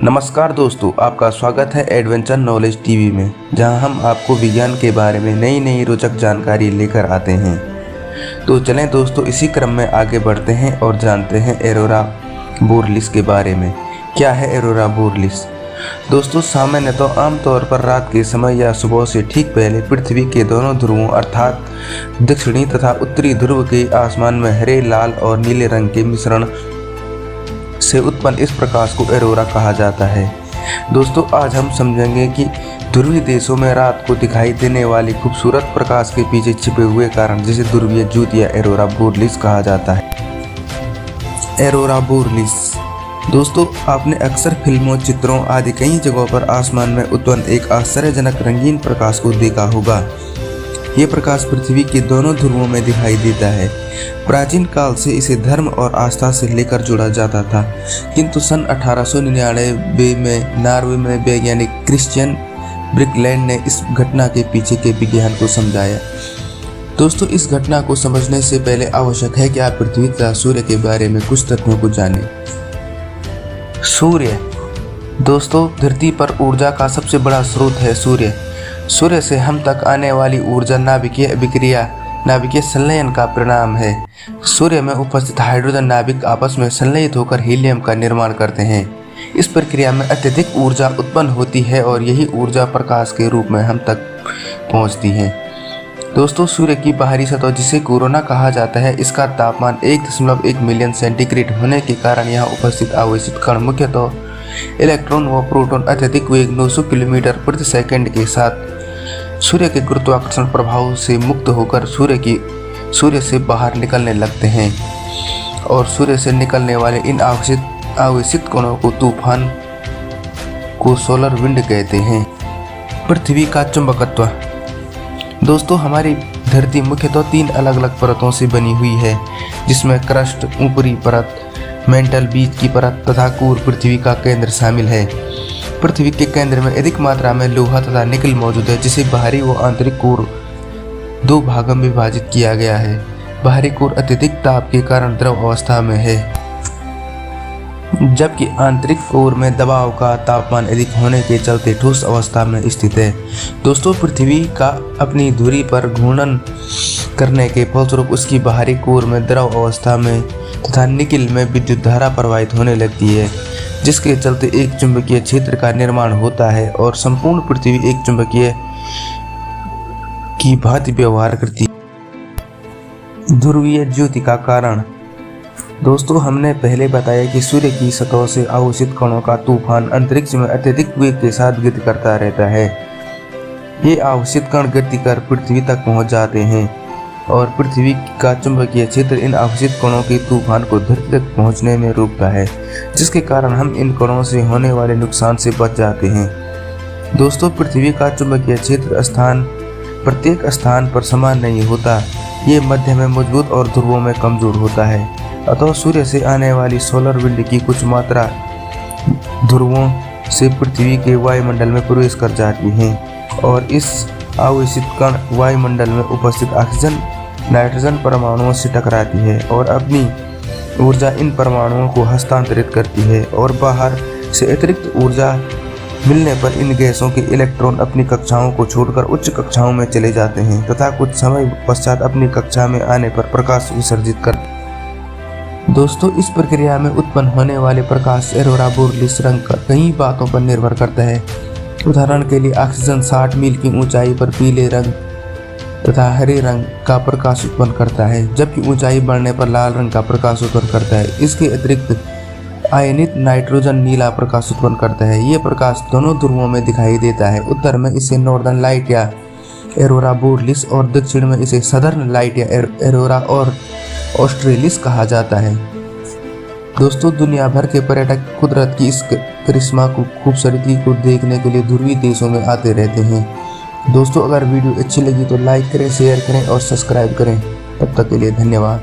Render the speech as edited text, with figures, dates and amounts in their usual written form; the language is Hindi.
नमस्कार दोस्तों, आपका स्वागत है एडवेंचर नॉलेज टीवी में, जहां हम आपको विज्ञान के बारे में नई नई रोचक जानकारी लेकर आते हैं। तो चलें दोस्तों, इसी क्रम में आगे बढ़ते हैं और जानते हैं एरोरा बोरलिस के बारे में। क्या है एरोरा बोरलिस? दोस्तों, सामान्य तो आमतौर पर रात के समय या सुबह से ठीक पहले पृथ्वी के दोनों ध्रुवों अर्थात दक्षिणी तथा उत्तरी ध्रुव के आसमान में हरे, लाल और नीले रंग के मिश्रण से उत्पन्न इस प्रकाश को एरोरा कहा जाता है। दोस्तों, आज हम समझेंगे कि ध्रुवीय देशों में रात को दिखाई देने वाली खूबसूरत प्रकाश के पीछे छिपे हुए कारण, जिसे ध्रुवीय ज्योति या एरोरा बोरलिस कहा जाता है। एरोरा बोरलिस दोस्तों, आपने अक्सर फिल्मों, चित्रों आदि कई जगहों पर आसमान में उत्पन्न एक आश्चर्यजनक रंगीन प्रकाश को देखा होगा। ये प्रकाश पृथ्वी के दोनों ध्रुवों में दिखाई देता है। प्राचीन काल से इसे धर्म और आस्था से लेकर जोड़ा जाता था, किंतु सन 1899 में नॉर्वे में वैज्ञानिक क्रिश्चियन ब्रिकलैंड ने इस घटना के पीछे के विज्ञान को समझाया। दोस्तों, इस घटना को समझने से पहले आवश्यक है कि आप पृथ्वी तथा सूर्य के बारे में कुछ तथ्यों को जानें। सूर्य दोस्तों, धरती पर ऊर्जा का सबसे बड़ा स्रोत है सूर्य। सूर्य से हम तक आने वाली ऊर्जा नाभिकीय अभिक्रिया, नाभिकीय संलयन का परिणाम है। सूर्य में उपस्थित हाइड्रोजन नाभिक आपस में संलयित होकर हीलियम का निर्माण करते हैं। इस प्रक्रिया में अत्यधिक ऊर्जा उत्पन्न होती है और यही ऊर्जा प्रकाश के रूप में हम तक पहुंचती है। दोस्तों, सूर्य की बाहरी सतह, जिसे कोरोना कहा जाता है, इसका तापमान 1.1 मिलियन सेंटीग्रेड होने के कारण यहाँ उपस्थित आवेशित कण, मुख्यतः इलेक्ट्रॉन व प्रोटॉन, अत्यधिक वेग 900 किलोमीटर प्रति सेकंड के साथ सूर्य के गुरुत्वाकर्षण प्रभाव से मुक्त होकर सूर्य से बाहर निकलने लगते हैं और सूर्य से निकलने वाले इन आवेशित कणों को तूफान को सोलर विंड कहते हैं। पृथ्वी का चुंबकत्व दोस्तों, हमारी धरती मुख्यतः 3 अलग अलग परतों से बनी हुई है, जिसमें क्रस्ट, ऊपरी परत, मेंटल, बीच की परत तथा कोर पृथ्वी का केंद्र शामिल है। पृथ्वी के केंद्र में अधिक मात्रा में लोहा तथा निकल मौजूद है, जिसे बाहरी व आंतरिक कोर 2 भागों में विभाजित किया गया है। बाहरी कोर अत्यधिक ताप के कारण द्रव अवस्था में है, जबकि आंतरिक कोर में दबाव का तापमान अधिक होने के चलते ठोस अवस्था में स्थित है। दोस्तों, पृथ्वी का अपनी धुरी पर घूर्णन करने के फलस्वरूप उसकी बाहरी कोर में द्रव अवस्था में तथा निकिल में विद्युत धारा प्रवाहित होने लगती है, जिसके चलते एक चुंबकीय क्षेत्र का निर्माण होता है और संपूर्ण पृथ्वी एक चुंबकीय की भांति व्यवहार करती है। ध्रुवीय ज्योति का कारण दोस्तों, हमने पहले बताया कि सूर्य की सतह से आवेशित कणों का तूफान अंतरिक्ष में अत्यधिक वेग के साथ गति करता रहता है। ये आवेशित कण गति कर पृथ्वी तक पहुंच जाते हैं और पृथ्वी का चुंबकीय क्षेत्र इन आवेशित कणों के तूफान को धरती तक पहुंचने में रोकता है, जिसके कारण हम इन कणों से होने वाले नुकसान से बच जाते हैं। दोस्तों, पृथ्वी का चुंबकीय क्षेत्र प्रत्येक स्थान पर समान नहीं होता। ये मध्य में मजबूत और ध्रुवों में कमजोर होता है। अतः सूर्य से आने वाली सोलर विंड की कुछ मात्रा ध्रुवों से पृथ्वी के वायुमंडल में प्रवेश कर जाती हैं और इस आवेशित कण वायुमंडल में उपस्थित ऑक्सीजन, नाइट्रोजन परमाणुओं से टकराती है और अपनी ऊर्जा इन परमाणुओं को हस्तांतरित करती है और बाहर से अतिरिक्त ऊर्जा मिलने पर इन गैसों के इलेक्ट्रॉन अपनी कक्षाओं को छोड़कर उच्च कक्षाओं में चले जाते हैं तथा कुछ समय पश्चात अपनी कक्षा में आने पर प्रकाश विसर्जित करते हैं। दोस्तों, इस प्रक्रिया में उत्पन्न होने वाले प्रकाश एरोरा बोरलिस रंग का कई बातों पर निर्भर करता है। उदाहरण के लिए, ऑक्सीजन 60 मील की ऊंचाई पर पीले रंग तथा हरे रंग का प्रकाश उत्पन्न करता है, जबकि ऊंचाई बढ़ने पर लाल रंग का प्रकाश उत्पन्न करता है। इसके अतिरिक्त आयनित नाइट्रोजन नीला प्रकाश उत्पन्न करता है। ये प्रकाश दोनों ध्रुवों में दिखाई देता है। उत्तर में इसे नॉर्दर्न लाइट या एरोरा बोरलिस और दक्षिण में इसे सदर्न लाइट या एरोरा और ऑस्ट्रेलिस कहा जाता है। दोस्तों, दुनिया भर के पर्यटक कुदरत की इस करिश्मा को, खूबसूरती को देखने के लिए ध्रुवीय देशों में आते रहते हैं। दोस्तों, अगर वीडियो अच्छी लगी तो लाइक करें, शेयर करें और सब्सक्राइब करें। तब तक के लिए धन्यवाद।